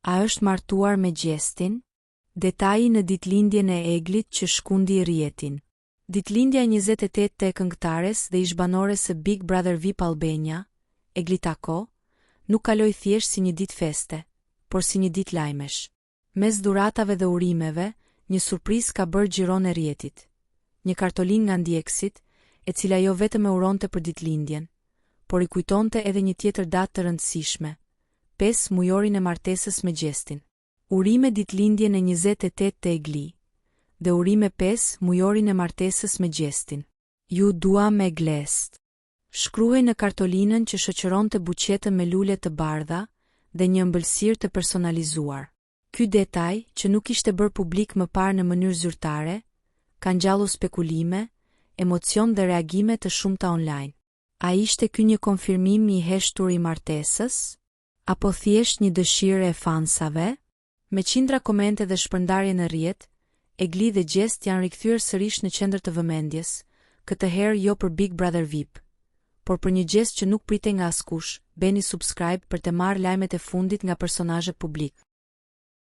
A është martuar me Gjestin? Detaji në ditëlindjen e Eglit që shkundi rrjetin. Ditëlindja 28 të këngëtares dhe ish-banores së Big Brother VIP Albania, Egli Tako, nuk kaloi thjesht si një ditë feste, por si një ditë lajmesh. Mes dhuratave dhe urimeve, një surprizë ka bërë xhiron e rrjetit. Një kartolinë nga ndjekësit, e cila jo vetëm e uronte për ditëlindjen, por i kujtonte edhe një tjetër datë të rëndësishme, 5 mujorin e martesës me Gjestin. Urime ditëlindjen e 28 të Egli, dhe urime 5 mujorin e martesës me Gjestin. Ju dua me glest. Shkruhej në kartolinën që shoqëronte buqetën me lule të bardha dhe një ëmbëlsirë të personalizuar. Ky detaj, që nuk ishte bërë publik më parë në mënyrë zyrtare, ka ngjallur spekulime, emocion dhe reagime të shumta online. A ishte ky një konfirmim i heshtur i martesës? Apo thjesht një dëshirë e fansave? Me qindra komente dhe shpërndarje në rrjet, Egli dhe Gjest janë rikthyer sërish në qendër të vëmendjes, këtë herë jo për Big Brother VIP, por për një gjest që nuk pritej nga askush. Bëni subscribe për të marrë lajmet e fundit nga personazhet publik.